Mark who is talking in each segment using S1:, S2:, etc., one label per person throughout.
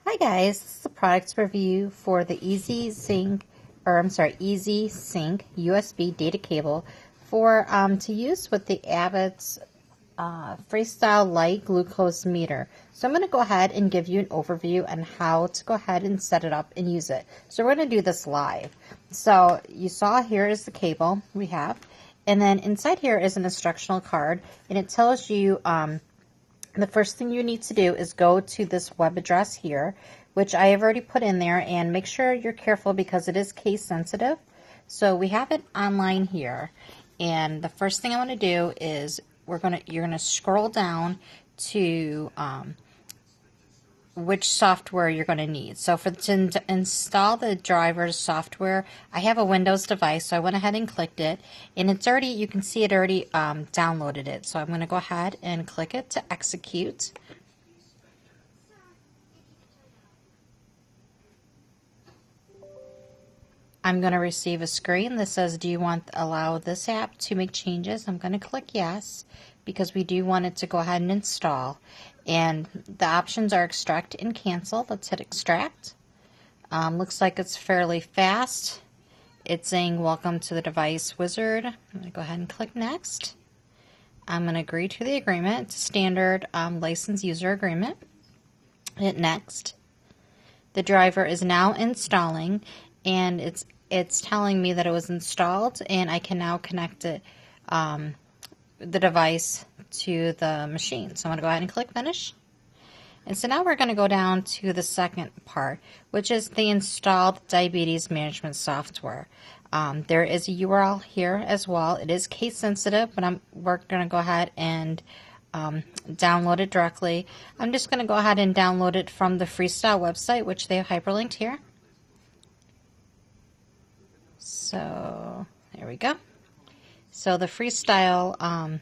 S1: Hi guys, this is a products review for the EZSync USB data cable for to use with the Abbott's Freestyle Lite glucose meter. So I'm going to go ahead and give you an overview on how to go ahead and set it up and use it. So we're going to do this live. So you saw here is the cable we have, and then inside here is an instructional card, and it tells you the first thing you need to do is go to this web address here, which I have already put in there, and make sure you're careful because it is case sensitive. So we have it online here, and the first thing I want to do is you're gonna scroll down to which software you're going to need. So to install the driver's software, I have a Windows device, so I went ahead and clicked it, and it's already, you can see it already downloaded it. So I'm going to go ahead and click it to execute. I'm going to receive a screen that says, do you want to allow this app to make changes? I'm going to click yes, because we do want it to go ahead and install. And the options are extract and cancel. Let's hit extract. Looks like it's fairly fast. It's saying welcome to the device wizard. I'm going to go ahead and click next. I'm going to agree to the agreement. It's a standard license user agreement. Hit next. The driver is now installing, and it's telling me that it was installed, and I can now connect it, the device to the machine. So I'm going to go ahead and click finish. And so now we're going to go down to the second part, which is the installed diabetes management software. There is a URL here as well. It is case sensitive, but we're going to go ahead and download it directly. I'm just going to go ahead and download it from the Freestyle website, which they have hyperlinked here. So there we go. So the Freestyle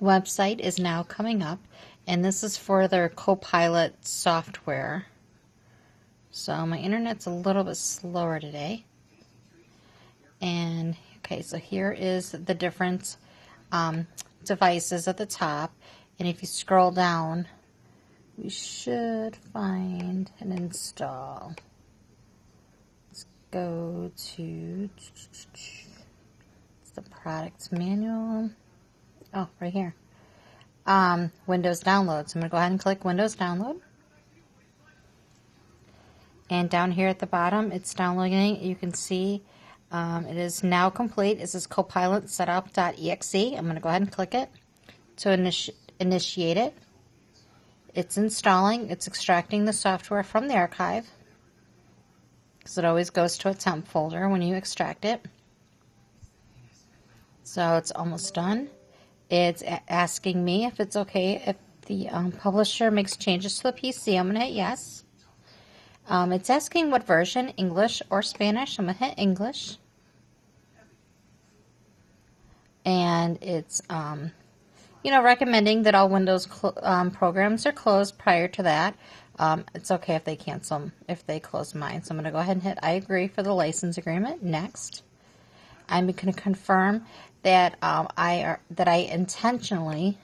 S1: website is now coming up, and this is for their Copilot software. So my internet's a little bit slower today. And okay, so here is the different devices at the top, and if you scroll down, we should find an install. Let's go to the products manual. Oh, right here. Windows download. So I'm going to go ahead and click Windows download. And down here at the bottom, it's downloading. You can see it is now complete. This is Copilot setup.exe. I'm going to go ahead and click it to initiate it. It's installing. It's extracting the software from the archive, because it always goes to a temp folder when you extract it. So it's almost done. It's asking me if it's okay if the publisher makes changes to the PC. I'm going to hit yes. It's asking what version, English or Spanish. I'm going to hit English. And it's recommending that all Windows programs are closed prior to that. It's okay if they cancel, if they close mine. So I'm going to go ahead and hit I agree for the license agreement. Next. I'm going to confirm that I intentionally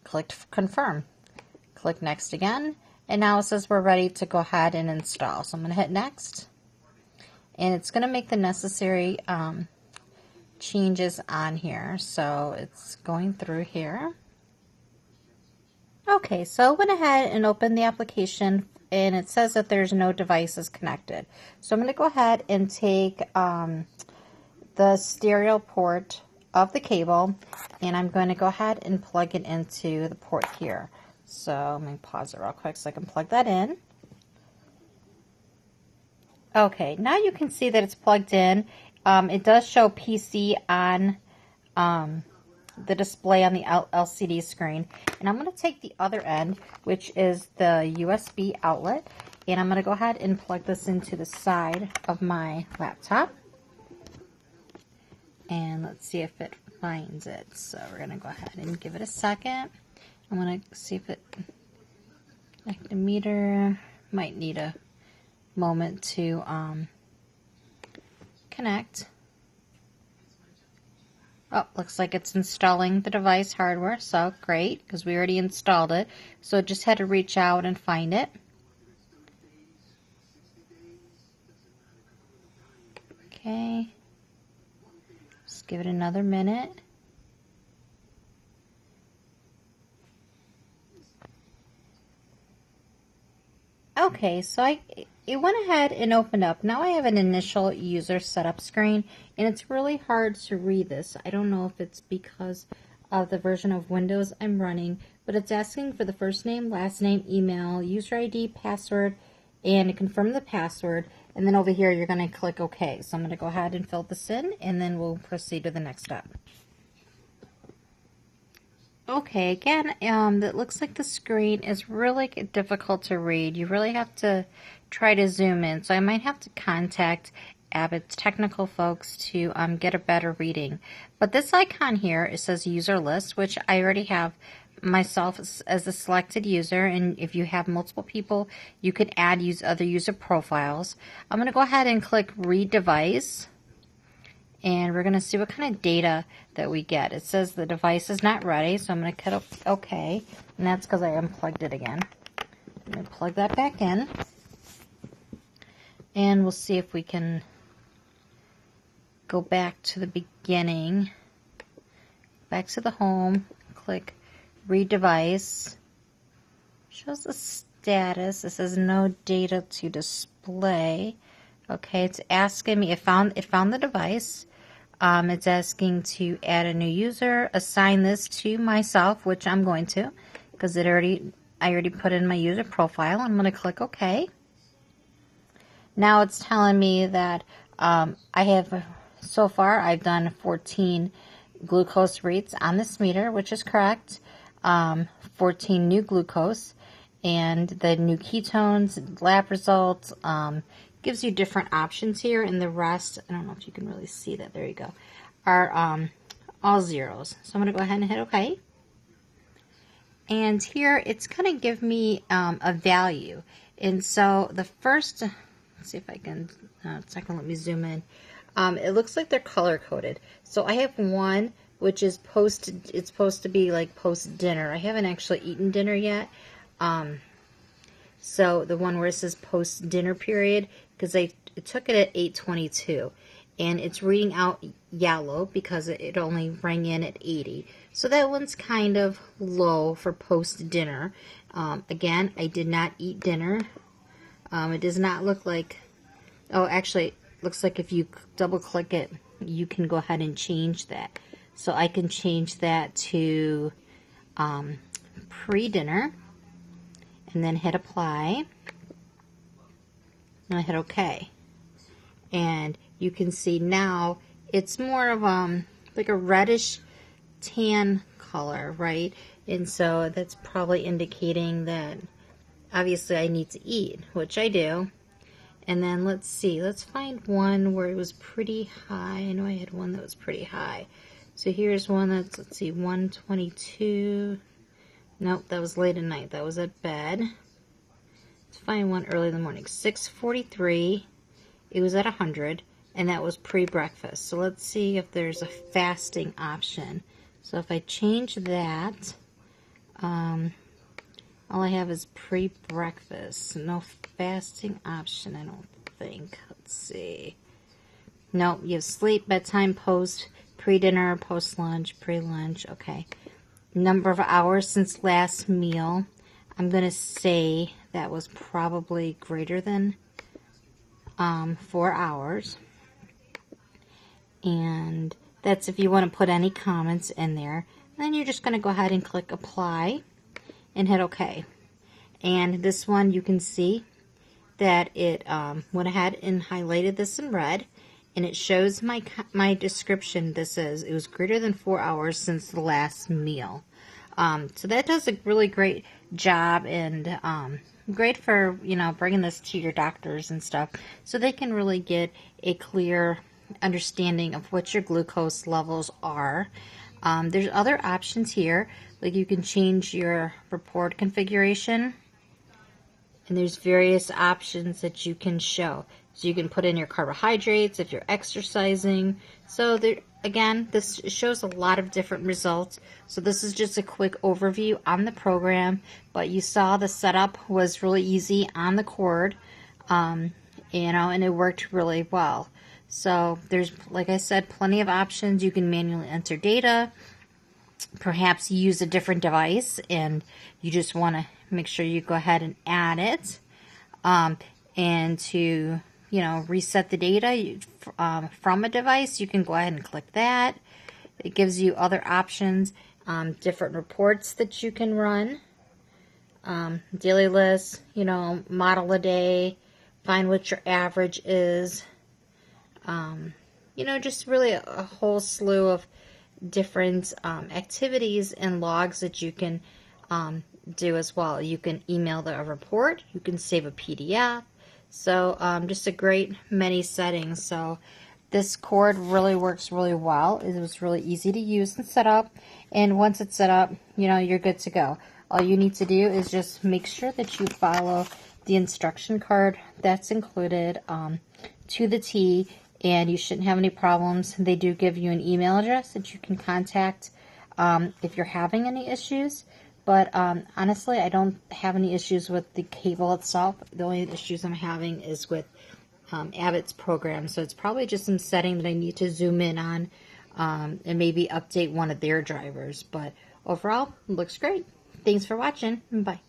S1: clicked confirm. Click next again, and now it says we're ready to go ahead and install. So I'm going to hit next, and it's going to make the necessary changes on here. So it's going through here. Okay, so I went ahead and opened the application, and it says that there's no devices connected. So I'm going to go ahead and take the stereo port of the cable, and I'm going to go ahead and plug it into the port here. So let me pause it real quick so I can plug that in. Okay, now you can see that it's plugged in. It does show PC on the display on the LCD screen, and I'm going to take the other end, which is the USB outlet, and I'm going to go ahead and plug this into the side of my laptop. And let's see if it finds it. So we're going to go ahead and give it a second. I'm going to see if it connect the meter. Might need a moment to connect. Oh, looks like it's installing the device hardware. So great, because we already installed it. So it just had to reach out and find it. Okay. Just give it another minute. Okay, so it went ahead and opened up. Now I have an initial user setup screen, and it's really hard to read this. I don't know if it's because of the version of Windows I'm running, but it's asking for the first name, last name, email, user ID, password, and to confirm the password. And then over here, you're going to click OK. So I'm going to go ahead and fill this in, and then we'll proceed to the next step. Okay, again, it looks like the screen is really difficult to read. You really have to try to zoom in. So I might have to contact Abbott's technical folks to get a better reading. But this icon here, it says user list, which I already have myself as a selected user. And if you have multiple people, you could add other user profiles. I'm going to go ahead and click read device. And we're going to see what kind of data that we get. It says the device is not ready, so I'm going to click OK. And that's because I unplugged it again. I'm going to plug that back in. And we'll see if we can go back to the beginning. Back to the home. Click read device. Shows the status. It says no data to display. Okay, it's asking me, it found the device. It's asking to add a new user, assign this to myself, which I'm going to, because I already put in my user profile. I'm going to click OK. Now it's telling me that so far I've done 14 glucose reads on this meter, which is correct. 14 new glucose, and the new ketones, lab results, gives you different options here, and the rest, I don't know if you can really see that, there you go, are all zeros. So I'm going to go ahead and hit OK. And here it's going to give me a value. And so the first, let's see if I can, it's not going to let me zoom in. It looks like they're color coded. So I have one which is it's supposed to be like post dinner. I haven't actually eaten dinner yet. So the one where it says post dinner period, because I took it at 8:22, and it's reading out yellow because it only rang in at 80. So that one's kind of low for post dinner. Again, I did not eat dinner. It does not look like, oh, actually, it looks like if you double click it, you can go ahead and change that. So I can change that to pre-dinner, and then hit apply, and I hit OK. And you can see now it's more of like a reddish tan color, right? And so that's probably indicating that obviously I need to eat, which I do. And then let's see, let's find one where it was pretty high. I know I had one that was pretty high. So here's one that's, let's see, 122. Nope, that was late at night. That was at bed. Let's find one early in the morning. 6:43. It was at 100, and that was pre-breakfast. So let's see if there's a fasting option. So if I change that, all I have is pre-breakfast. No fasting option, I don't think. Let's see. Nope, you have sleep, bedtime, post, pre-dinner, post-lunch, pre-lunch. Okay. Number of hours since last meal. I'm going to say that was probably greater than 4 hours. And that's if you want to put any comments in there. Then you're just going to go ahead and click apply and hit OK. And this one, you can see that it went ahead and highlighted this in red, and it shows my description. This is, it was greater than 4 hours since the last meal. So that does a really great job, and great for, you know, bringing this to your doctors and stuff, so they can really get a clear understanding of what your glucose levels are. There's other options here, like you can change your report configuration, and there's various options that you can show. So you can put in your carbohydrates if you're exercising. So there, again, this shows a lot of different results. So this is just a quick overview on the program, but you saw the setup was really easy on the cord, you know, and it worked really well. So there's, like I said, plenty of options. You can manually enter data. Perhaps you use a different device and you just want to make sure you go ahead and add it. And to, reset the data from a device, you can go ahead and click that. It gives you other options, different reports that you can run. Daily list, model a day, find what your average is. Just really a whole slew of different activities and logs that you can do as well. You can email a report, you can save a PDF. So just a great many settings. So this cord really works really well. It was really easy to use and set up. And once it's set up, you're good to go. All you need to do is just make sure that you follow the instruction card that's included to the T, and you shouldn't have any problems. They do give you an email address that you can contact if you're having any issues. But honestly, I don't have any issues with the cable itself. The only issues I'm having is with Abbott's program. So it's probably just some setting that I need to zoom in on and maybe update one of their drivers. But overall, it looks great. Thanks for watching. Bye.